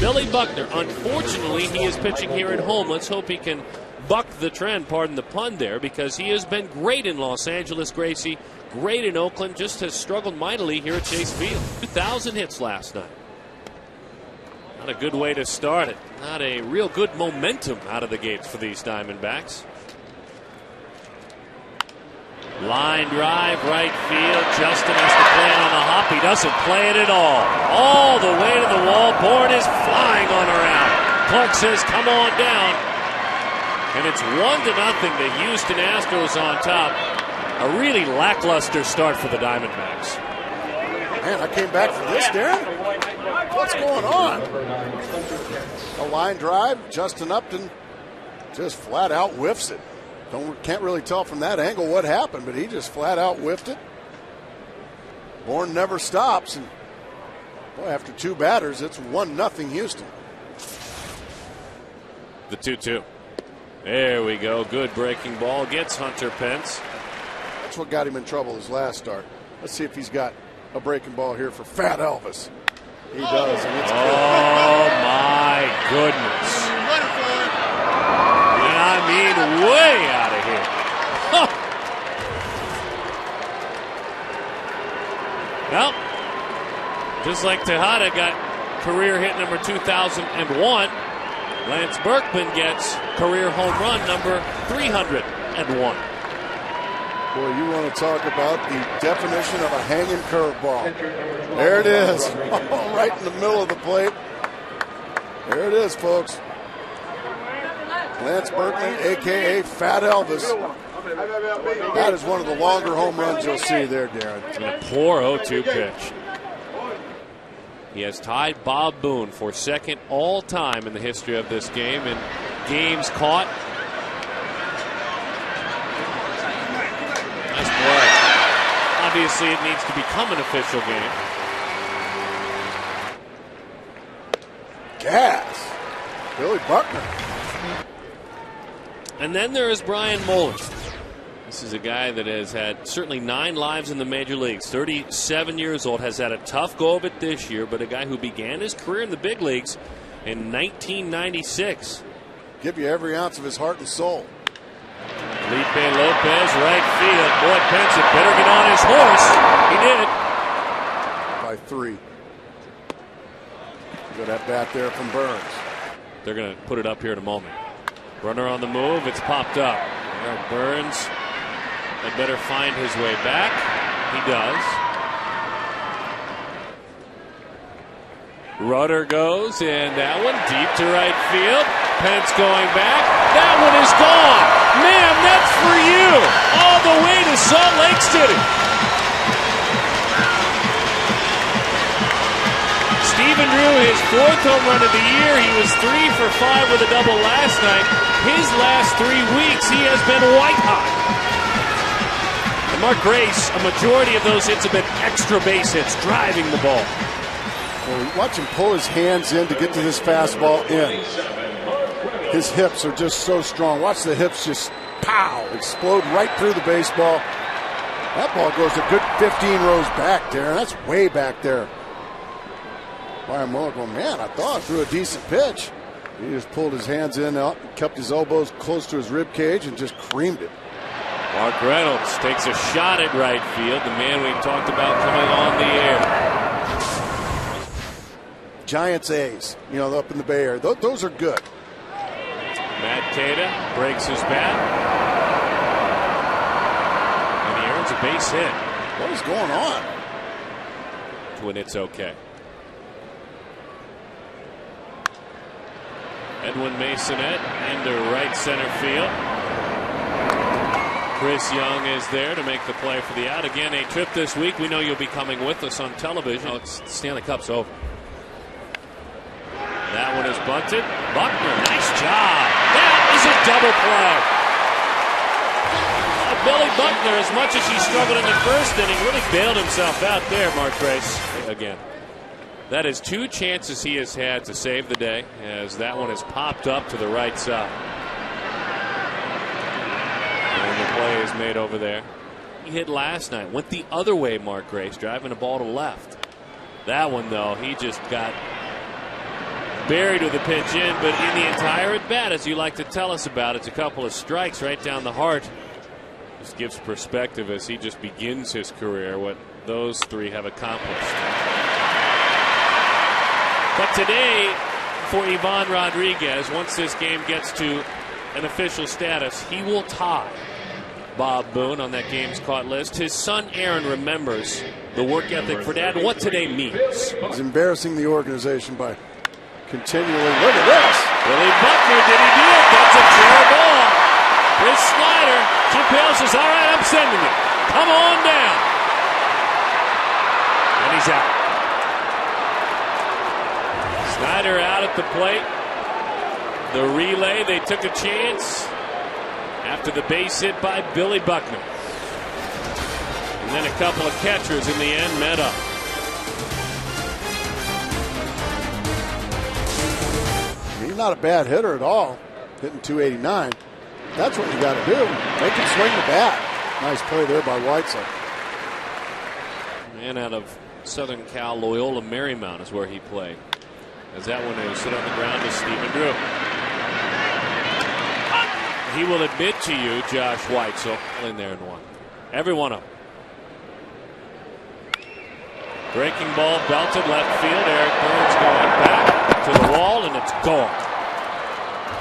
Billy Buckner. Unfortunately, he is pitching here at home. Let's hope he can buck the trend, pardon the pun there, because he has been great in Los Angeles, Gracie. Great in Oakland, just has struggled mightily here at Chase Field. 2,000 hits last night. Not a good way to start it. Not a real good momentum out of the gates for these Diamondbacks. Line drive, right field. Justin has to play it on the hop. He doesn't play it at all the way to the wall. Bourne is flying on around. Clark says, come on down. And it's 1-0. The Houston Astros on top. A really lackluster start for the Diamondbacks. Man, I came back for this, Darren. What's going on? A line drive. Justin Upton just flat out whiffs it. Can't really tell from that angle what happened, but he just flat out whiffed it. Bourne never stops, and boy, after two batters, it's 1-0 Houston. The 2-2. There we go. Good breaking ball. Gets Hunter Pence. That's what got him in trouble his last start. Let's see if he's got a breaking ball here for Fat Elvis. He does, and it's good. Oh, my goodness. And I mean way out of here. Huh. Well, just like Tejada got career hit number 2001, Lance Berkman gets career home run number 301. Boy, you want to talk about the definition of a hanging curveball. There it is. Oh, right in the middle of the plate. There it is, folks. Lance Berkman, a.k.a. Fat Elvis. That is one of the longer home runs you'll see there, Darren. And a poor 0-2 pitch. He has tied Bob Boone for second all-time in the history of this game in games caught. Nice play. Obviously, it needs to become an official game. Gas. Billy Buckner. And then there is Brian Mullen. This is a guy that has had certainly 9 lives in the major leagues. 37 years old, has had a tough go of it this year, but a guy who began his career in the big leagues in 1996. Give you every ounce of his heart and soul. Felipe Lopez, right field. Boy, Pence had better get on his horse. He did. By 3. Got that bat there from Burns. They're going to put it up here in a moment. Runner on the move. It's popped up. There, Burns had better find his way back. He does. Rudder goes, and that one deep to right field. Pence going back. That one is gone. Ma'am, that's for you. All the way to Salt Lake City. Steven drew his 4th home run of the year. He was 3 for 5 with a double last night. His last 3 weeks, he has been white hot. And Mark Grace, a majority of those hits have been extra base hits, driving the ball. Well, watch him pull his hands in to get to this fastball in. His hips are just so strong. Watch the hips just pow, explode right through the baseball. That ball goes a good 15 rows back there, and that's way back there. Brian Mullen going, man, I thought I threw a decent pitch. He just pulled his hands in, out, kept his elbows close to his rib cage, and just creamed it. Mark Reynolds takes a shot at right field, the man we talked about coming on the air. Giants A's, up in the Bay Area. Those are good. Matt Tata breaks his bat. And he earns a base hit. What is going on? When it's okay. Edwin Masonette into right center field. Chris Young is there to make the play for the out. Again, a trip this week. We know you'll be coming with us on television. Oh, Stanley Cup's over. That one is bunted. Buckner, nice job. That is a double play. Billy Buckner, as much as he struggled in the first inning, really bailed himself out there, Mark Grace. Again. That is 2 chances he has had to save the day, as that one has popped up to the right side. And the play is made over there. He hit last night. Went the other way, Mark Grace, driving the ball to left. That one, though, he just got buried with a pitch in, but in the entire at bat, as you like to tell us about, it's a couple of strikes right down the heart. Just gives perspective as he just begins his career, what those three have accomplished. But today, for Ivan Rodriguez, once this game gets to an official status, he will tie Bob Boone on that games caught list. His son Aaron remembers the work ethic for Dad and what today means. He's embarrassing the organization by continually, look at this. Billy Buckner, did he do it? That's a fair ball. Chris Snyder, Chip Hale says, all right, I'm sending you. Come on down. And he's out. Snyder out at the plate. The relay, they took a chance after the base hit by Billy Buckner. And then a couple of catchers in the end met up. He's not a bad hitter at all, hitting 289. That's what you got to do. Make him swing the bat. Nice play there by Whiteside. Man out of Southern Cal, Loyola Marymount is where he played. As that one is hit on the ground to Stephen Drew. He will admit to you, Josh Whitesell, in there and one. Every one of them. Breaking ball belted left field. Eric Burns going back to the wall, and it's gone.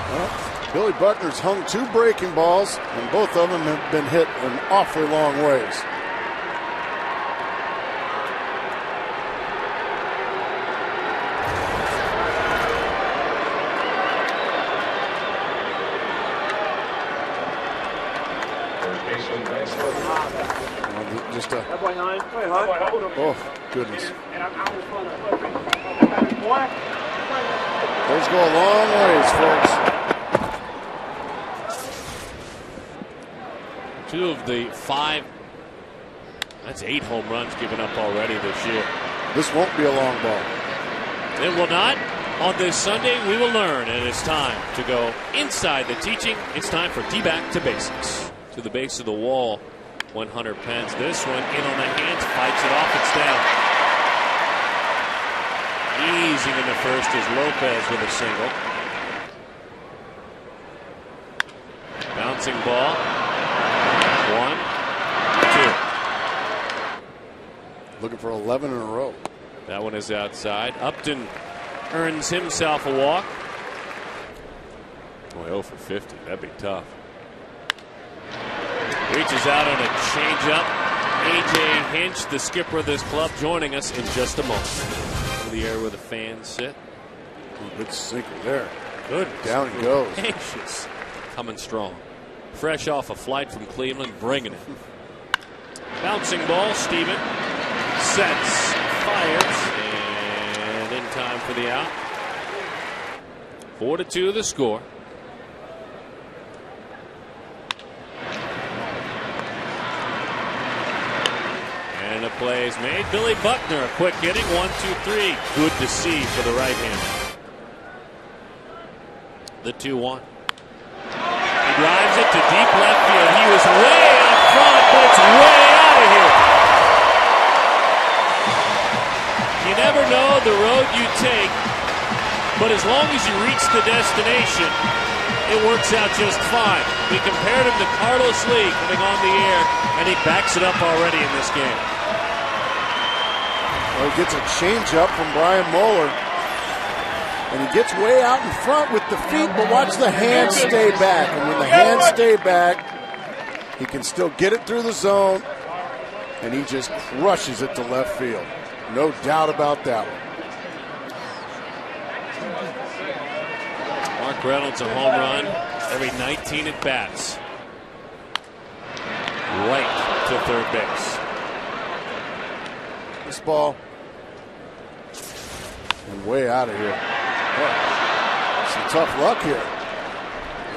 Well, Billy Buckner's hung 2 breaking balls, and both of them have been hit an awfully long ways. Just a, oh, goodness. Those go a long ways, folks. 2 of the 5, that's 8 home runs given up already this year. This won't be a long ball. It will not. On this Sunday, we will learn, and it's time to go inside the teaching. It's time for D-back to basics. To the base of the wall. 100 Pence. This one in on the hands, fights it off. It's down. Easing in the first is Lopez with a single. Bouncing ball. 1, 2. Looking for 11 in a row. That one is outside. Upton earns himself a walk. Boy, 0 for 50. That'd be tough. Reaches out on a changeup. A.J. Hinch, the skipper of this club, joining us in just a moment. Over the air where the fans sit. Ooh, good sinker there. Good. Down he goes. Anxious. Coming strong. Fresh off a flight from Cleveland, bringing it. Bouncing ball, Steven. Sets. Fires. And in time for the out. 4-2 the score. And the play is made. Billy Buckner, a quick hitting. 1, 2, 3. Good to see for the right-hander. The 2-1. He drives it to deep left field. He was way out front, but it's way out of here. You never know the road you take, but as long as you reach the destination, it works out just fine. We compared him to Carlos Lee coming on the air, and he backs it up already in this game. Well, he gets a changeup from Brian Moeller. And he gets way out in front with the feet, but watch the hands stay back. And when the hands stay back, he can still get it through the zone, and he just crushes it to left field. No doubt about that one. Mark Reynolds, a home run every 19 at bats. Right to third base. This ball, and way out of here. Some tough luck here.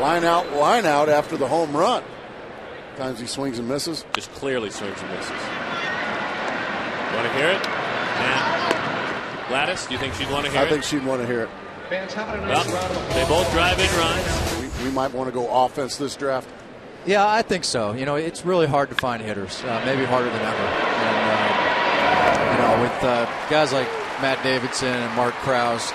Line out after the home run. Times he swings and misses. Just clearly swings and misses. Want to hear it? Nah. Gladys, do you think she'd want to hear it? I think she'd want to hear it. Well, they both drive in runs. We might want to go offense this draft. Yeah, I think so. You know, it's really hard to find hitters. Maybe harder than ever. And, with guys like Matt Davidson and Mark Krause,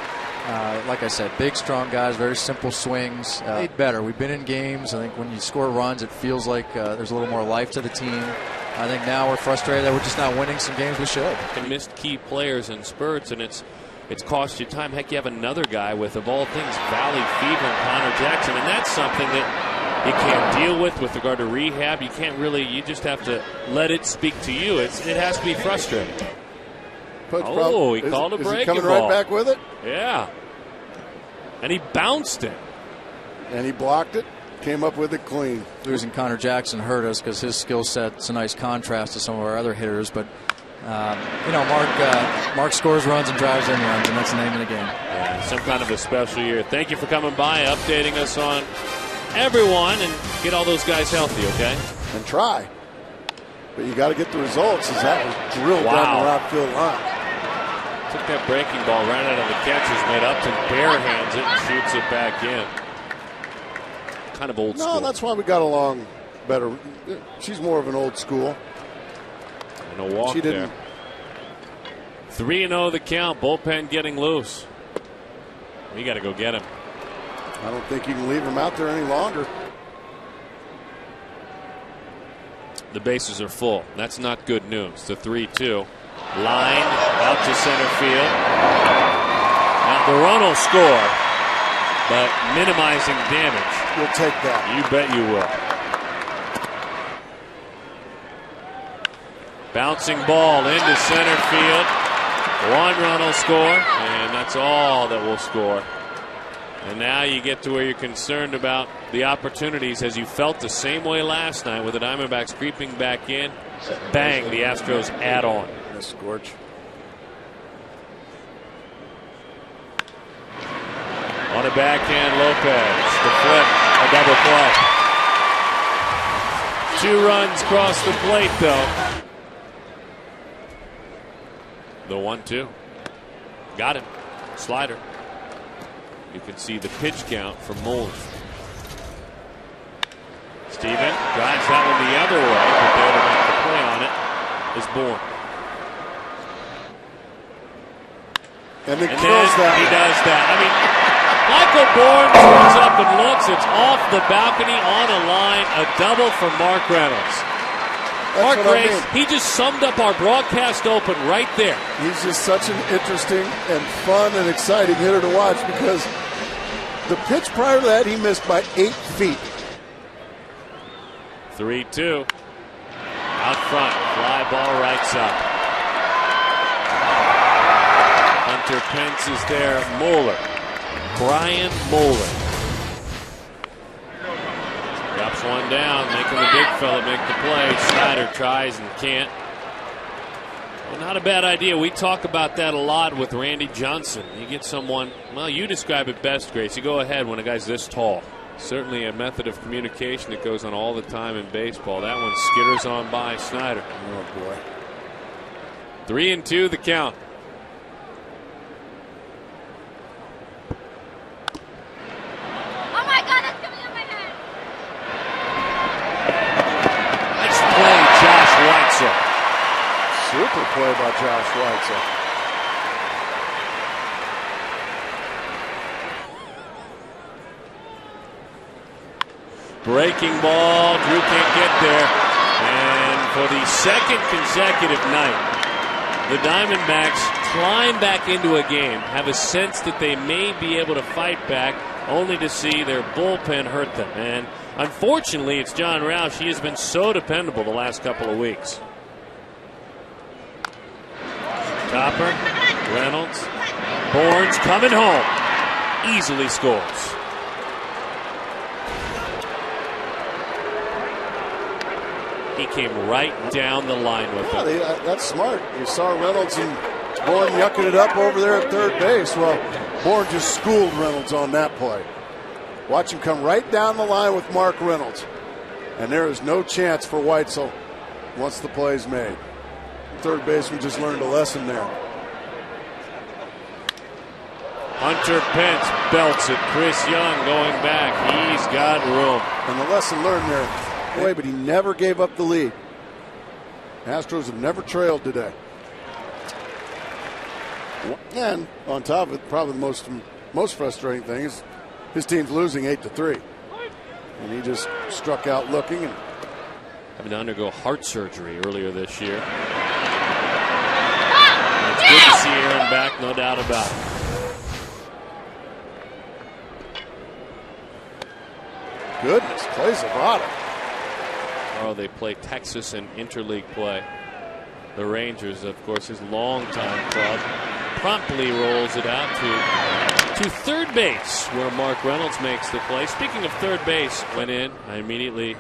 Like I said, big, strong guys, very simple swings. Better. We've been in games. I think when you score runs, it feels like there's a little more life to the team. I think now we're frustrated that we're just not winning some games we should. And missed key players in spurts, and it's cost you time. Heck, you have another guy with, of all things, Valley fever and Connor Jackson, and that's something that you can't deal with regard to rehab. You can't really. You just have to let it speak to you. It has to be frustrating. He called a breaking ball. Is he coming right back with it? Yeah. And he bounced it. And he blocked it. Came up with it clean. Losing Connor Jackson hurt us because his skill set's a nice contrast to some of our other hitters. But, Mark scores runs and drives in runs, and that's the name of the game. Yeah, some kind of a special year. Thank you for coming by, updating us on everyone, and get all those guys healthy, okay? And try. But you got to get the results, as that was drilled down the outfield line. Took that breaking ball right out of the catcher's mitt. Upton barehands it and shoots it back in. Kind of old school. No, that's why we got along better. She's more of an old school. And a walk there. 3-0 the count. Bullpen getting loose. We got to go get him. I don't think you can leave him out there any longer. The bases are full. That's not good news. The 3-2. Line out to center field. Now the run will score, but minimizing damage. We'll take that. You bet you will. Bouncing ball into center field. 1 run will score, and that's all that will score. And now you get to where you're concerned about the opportunities, as you felt the same way last night with the Diamondbacks creeping back in. Bang, the Astros add on. Scorch. On a backhand, Lopez. The flip, a double play. 2 runs across the plate, though. The 1-2. Got him. Slider. You can see the pitch count from Moeller. Steven drives that one the other way, but there to make the play on it is Bourne. And then kills that. He does that. I mean, Michael Bourne turns up and looks. It's off the balcony on a line. A double for Mark Reynolds. Mark Grace, he just summed up our broadcast open right there. He's just such an interesting and fun and exciting hitter to watch, because the pitch prior to that he missed by 8 feet. 3-2. Out front. Fly ball right side. Hunter Pence is there. Moeller. Brian Moeller. Drops one down, making the big fella make the play. Snyder tries and can't. Well, not a bad idea. We talk about that a lot with Randy Johnson. You get someone, well, you describe it best, Grace. You go ahead when a guy's this tall. Certainly a method of communication that goes on all the time in baseball. That one skitters on by Snyder. Oh, boy. 3-2 the count. Super play by Josh Weitzel. Breaking ball. Drew can't get there. And for the second consecutive night, the Diamondbacks climb back into a game, have a sense that they may be able to fight back, only to see their bullpen hurt them. And unfortunately, it's John Roush. He has been so dependable the last couple of weeks. Topper, Reynolds, Bourne's coming home. Easily scores. He came right down the line with it. That's smart. You saw Reynolds and Bourne yucking it up over there at third base. Well, Bourne just schooled Reynolds on that play. Watch him come right down the line with Mark Reynolds. And there is no chance for Weitzel once the play's made. Third baseman just learned a lesson there. Hunter Pence belts it. Chris Young going back. He's got room. And the lesson learned there, but he never gave up the lead. Astros have never trailed today. And on top of it, probably the most most frustrating thing is his team's losing 8-3. And he just struck out looking and having to undergo heart surgery earlier this year. And it's good to see Aaron back, no doubt about it. Goodness, Clay Zavada. Oh, they play Texas in interleague play. The Rangers, of course, his longtime club, promptly rolls it out to third base, where Mark Reynolds makes the play. Speaking of third base, went in. I immediately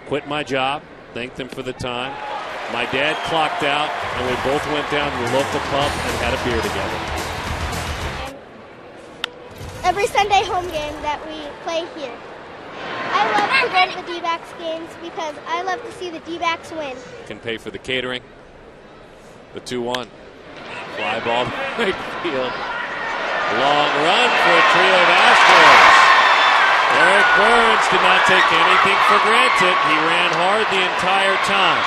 quit my job, thanked them for the time. My dad clocked out, and we both went down to the local pub and had a beer together. Every Sunday home game that we play here. I love to go to the D-backs games because I love to see the D-backs win. Can pay for the catering. The 2-1. Fly ball to right field. Long run for a trio of Astros. Eric Burns did not take anything for granted. He ran hard the entire time.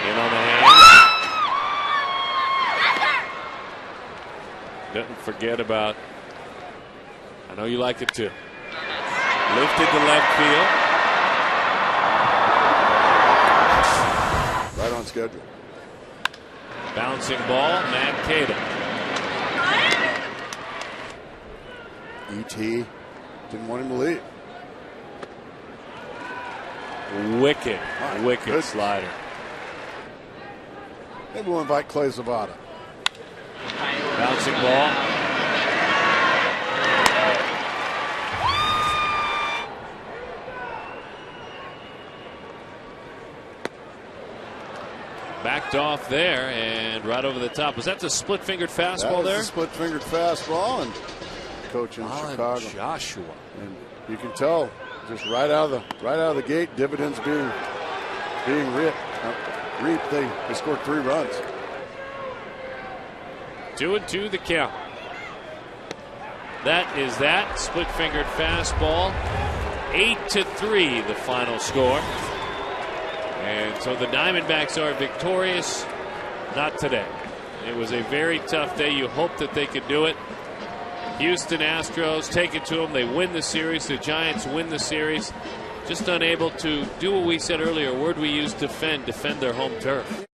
In on the hands. Doesn't forget about, I know you like it too. Lifted to left field. Right on schedule. Bouncing ball, Mankata. E.T. didn't want him to leave. Wicked Good slider. Maybe we'll invite Clay Zavada. Bouncing ball. Backed off there and right over the top. Was that the split-fingered fastball there? The split-fingered fastball, and coach in Chicago. Joshua. And you can tell just right out of the gate, dividends being reaped. They scored 3 runs. 2-2 the count. That is that split-fingered fastball. 8-3 the final score. And so the Diamondbacks are victorious. Not today. It was a very tough day. You hope that they could do it. Houston Astros take it to them. They win the series. The Giants win the series. Just unable to do what we said earlier. A word we used, defend their home turf.